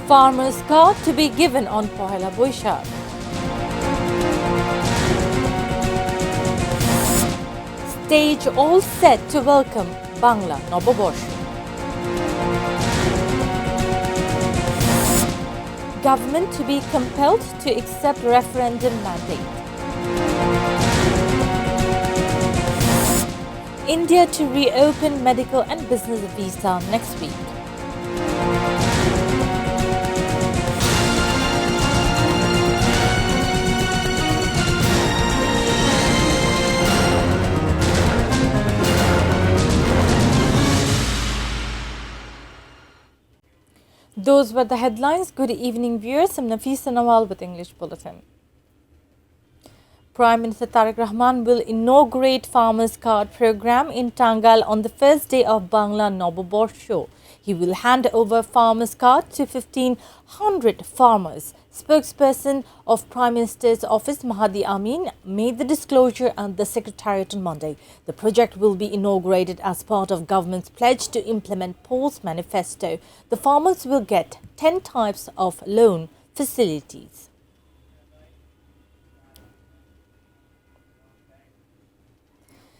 Farmers' card to be given on Pohela Baishakh. Stage all set to welcome Bangla Noboborsho. Government to be compelled to accept referendum mandate. India to reopen medical and business visa next week. Those were the headlines. Good evening, viewers. I'm Nafisa Nawal with English Bulletin. Prime Minister Tariq Rahman will inaugurate Farmers' Card program in Tangal on the first day of Bangla Noboborsho. He will hand over Farmers' Card to 1,500 farmers. Spokesperson of Prime Minister's office, Mahdi Amin, made the disclosure at the Secretariat on Monday. The project will be inaugurated as part of government's pledge to implement Paul's manifesto. The farmers will get 10 types of loan facilities.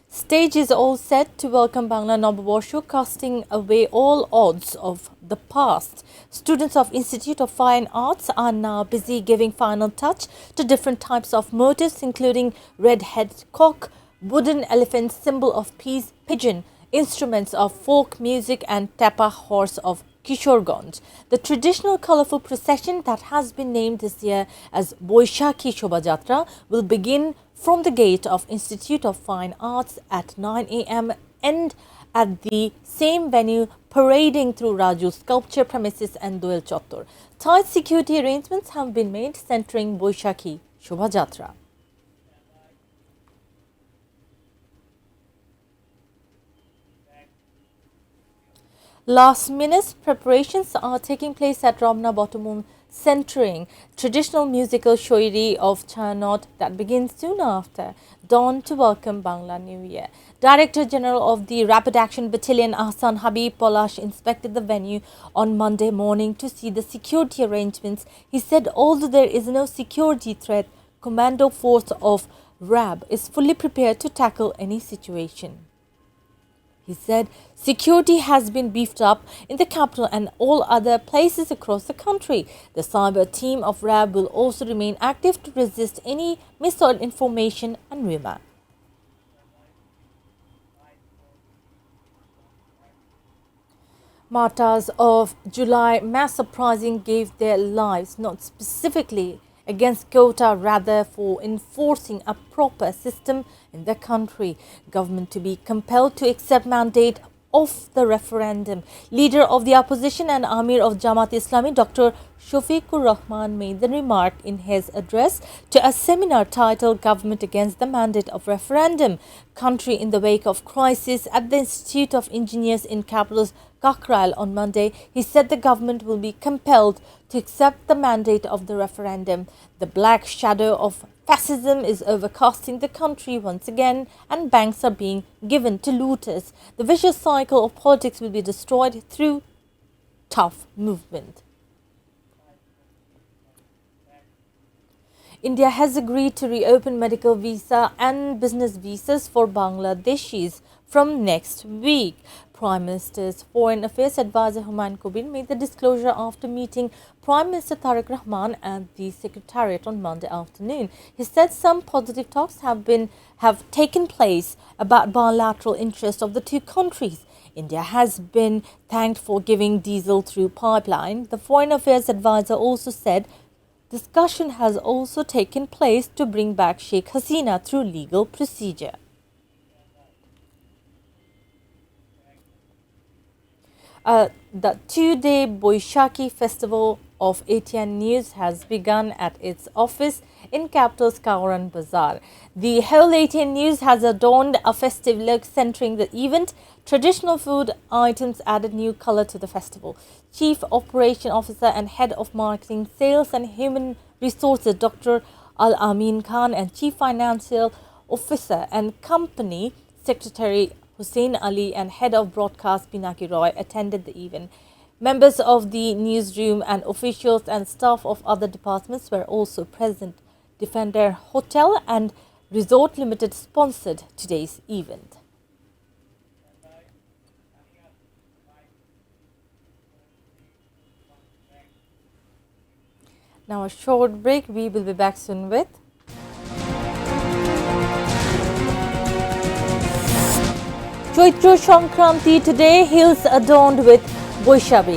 Stage is all set to welcome Bangla Noboborsho, casting away all odds of the past. Students of Institute of Fine Arts are now busy giving final touch to different types of motifs, including red-headed cock, wooden elephant, symbol of peace, pigeon, instruments of folk music and tapa horse of Kishorganj. The traditional colourful procession that has been named this year as Baishakhi Shobhajatra will begin from the gate of Institute of Fine Arts at 9 a.m. and at the same venue, parading through Raju sculpture premises and Doel Chottor. Tight security arrangements have been made centering Baishakhi Shobhajatra. Last-minute preparations are taking place at Ramna Bottomum, centering traditional musical shoiri of Chanot that begins soon after dawn to welcome Bangla New Year. Director General of the Rapid Action Battalion, Ahsan Habib Polash, inspected the venue on Monday morning to see the security arrangements. He said although there is no security threat, Commando Force of RAB is fully prepared to tackle any situation. He said security has been beefed up in the capital and all other places across the country. The cyber team of RAB will also remain active to resist any misinformation and rumour. Martyrs of July mass uprising gave their lives not specifically against quota, rather for enforcing a proper system in the country. Government to be compelled to accept mandate of the referendum. Leader of the opposition and Amir of Jamaat Islami, Dr. Shafiqur Rahman, made the remark in his address to a seminar titled Government Against the Mandate of Referendum, Country in the Wake of Crisis at the Institute of Engineers in capital's Kakrail on Monday. He said the government will be compelled to accept the mandate of the referendum. The black shadow of fascism is overcasting the country once again, and banks are being given to looters. The vicious cycle of politics will be destroyed through tough movement. India has agreed to reopen medical visa and business visas for Bangladeshis from next week. Prime Minister's Foreign Affairs Advisor Humayun Kabir made the disclosure after meeting Prime Minister Tariq Rahman at the Secretariat on Monday afternoon. He said some positive talks have taken place about bilateral interests of the two countries. India has been thanked for giving diesel through pipeline. The Foreign Affairs Advisor also said discussion has also taken place to bring back Sheikh Hasina through legal procedure. The two-day Baishakhi festival of ATN News has begun at its office in capital's Kauran Bazaar. The whole ATN News has adorned a festive look centering the event. Traditional food items added new color to the festival. Chief Operation Officer and Head of Marketing, Sales and Human Resources Dr. Al Amin Khan and Chief Financial Officer and Company Secretary Hussein Ali and Head of Broadcast Pinaki Roy attended the event. Members of the newsroom and officials and staff of other departments were also present. Defender Hotel and Resort Limited sponsored today's event. Now a short break. We will be back soon with Chaitra Sankranti. Today, hills adorned with Boishakh.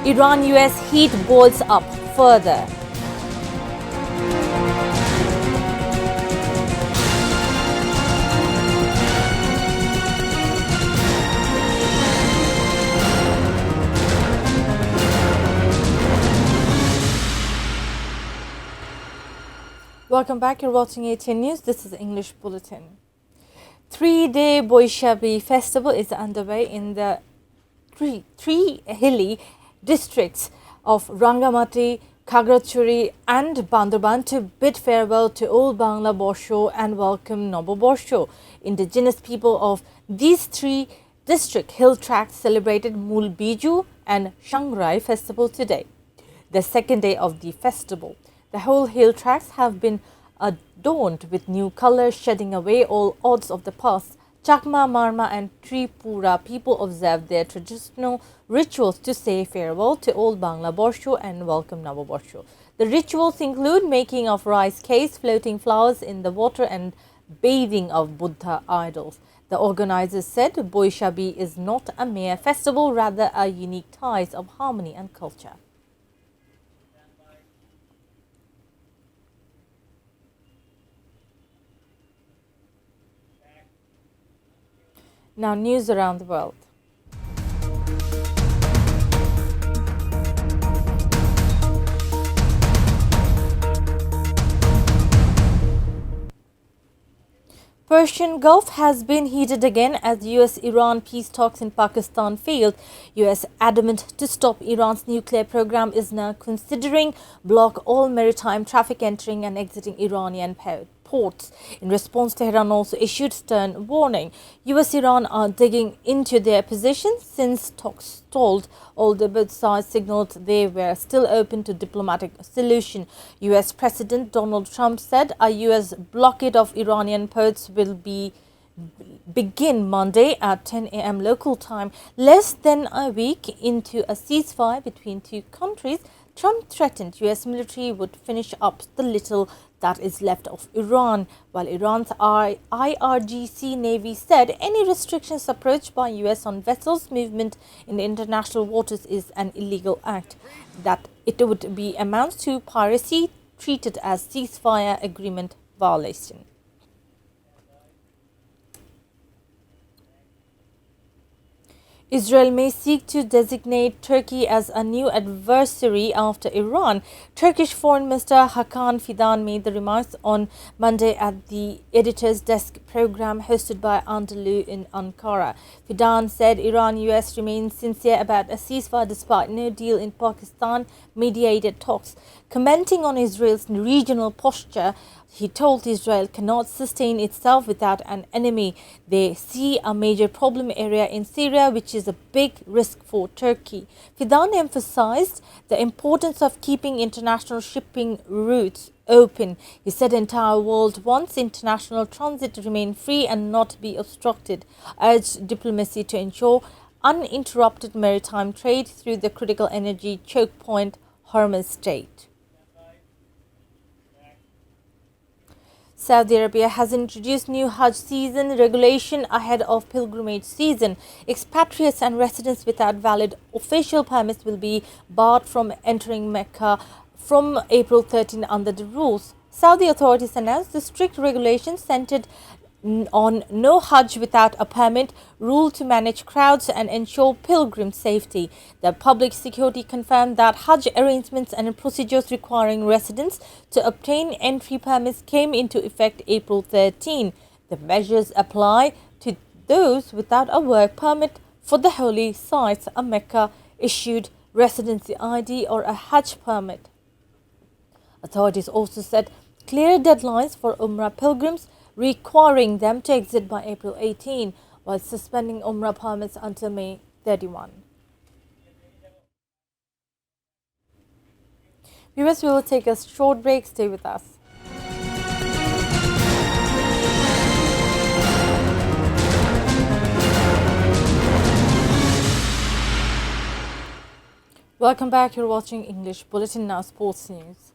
Iran-US heat boils up further. Welcome back. You're watching ATN News. This is English Bulletin. Three-day Boishakh festival is underway in the three hilly districts of Rangamati, Khagrachuri and Bandarban to bid farewell to old Bangla Borsho and welcome Nobo Borsho. Indigenous people of these three district hill tracts celebrated Mul Biju and Shangrai festival today, the second day of the festival. The whole hill tracts have been adorned with new colors, shedding away all odds of the past. Chakma, Marma and Tripura people observe their traditional rituals to say farewell to old Bangla Borsho and welcome Nobo Borsho. The rituals include making of rice cakes, floating flowers in the water and bathing of Buddha idols. The organizers said Boishakh is not a mere festival, rather a unique ties of harmony and culture. Now news around the world. Persian Gulf has been heated again as US-Iran peace talks in Pakistan failed. US adamant to stop Iran's nuclear program is now considering block all maritime traffic entering and exiting Iranian ports. In response, Tehran also issued stern warning. US-Iran are digging into their position since talks stalled, although both sides signaled they were still open to diplomatic solution. US President Donald Trump said a US blockade of Iranian ports will begin Monday at 10 a.m. local time, less than a week into a ceasefire between two countries. Trump threatened US military would finish up the little that is left of Iran, while Iran's IRGC Navy said any restrictions approached by US on vessels movement in international waters is an illegal act, that it would be amounts to piracy treated as ceasefire agreement violation. Israel may seek to designate Turkey as a new adversary after Iran. Turkish Foreign Minister Hakan Fidan made the remarks on Monday at the Editor's Desk program hosted by Anadolu in Ankara. Fidan said Iran-US remains sincere about a ceasefire despite no deal in Pakistan-mediated talks. Commenting on Israel's regional posture, he told Israel cannot sustain itself without an enemy. They see a major problem area in Syria, which is a big risk for Turkey. Fidan emphasized the importance of keeping international shipping routes open. He said the entire world wants international transit to remain free and not be obstructed, urged diplomacy to ensure uninterrupted maritime trade through the critical energy choke point Hormuz Strait. Saudi Arabia has introduced new Hajj season regulation ahead of pilgrimage season. Expatriates and residents without valid official permits will be barred from entering Mecca from April 13 under the rules. Saudi authorities announced the strict regulations centered on no Hajj without a permit, rule to manage crowds and ensure pilgrim safety. The public security confirmed that Hajj arrangements and procedures requiring residents to obtain entry permits came into effect April 13. The measures apply to those without a work permit for the holy sites, a Mecca issued residency ID or a Hajj permit. Authorities also set clear deadlines for Umrah pilgrims, requiring them to exit by April 18, while suspending Umrah permits until May 31. Viewers, we will take a short break. Stay with us. Welcome back. You're watching English Bulletin, now sports news.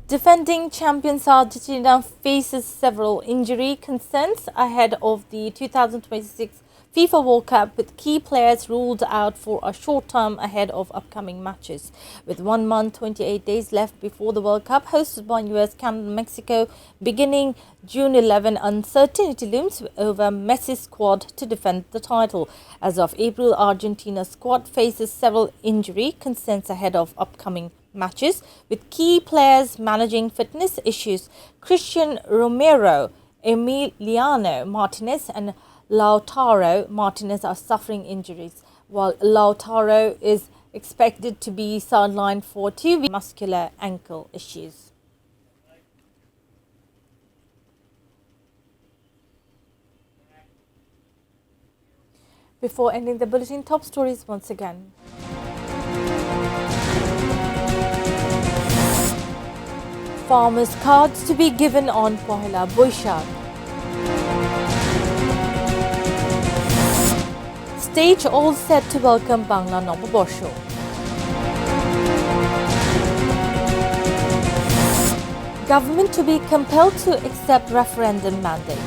Defending champions Argentina faces several injury concerns ahead of the 2026 FIFA World Cup, with key players ruled out for a short term ahead of upcoming matches. With 1 month, 28 days left before the World Cup, hosted by US, Canada, Mexico, beginning June 11, uncertainty looms over Messi's squad to defend the title. As of April, Argentina's squad faces several injury concerns ahead of upcoming matches, with key players managing fitness issues. Christian Romero, Emiliano Martinez and Lautaro Martinez are suffering injuries, while Lautaro is expected to be sidelined for 2 weeks muscular ankle issues. Before ending the bulletin, top stories once again. Farmers' cards to be given on Pohela Baishakh. Stage all set to welcome Bangla Noboborsho. Government to be compelled to accept referendum mandate.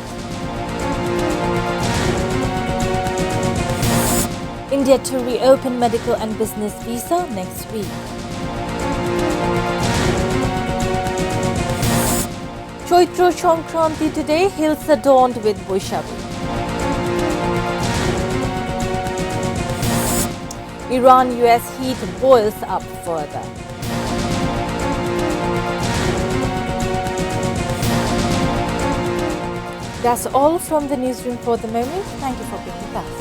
India to reopen medical and business visa next week. Chaitra Sankranti today, hills adorned with Baishakh. Iran-US heat boils up further. That's all from the newsroom for the moment. Thank you for being with us.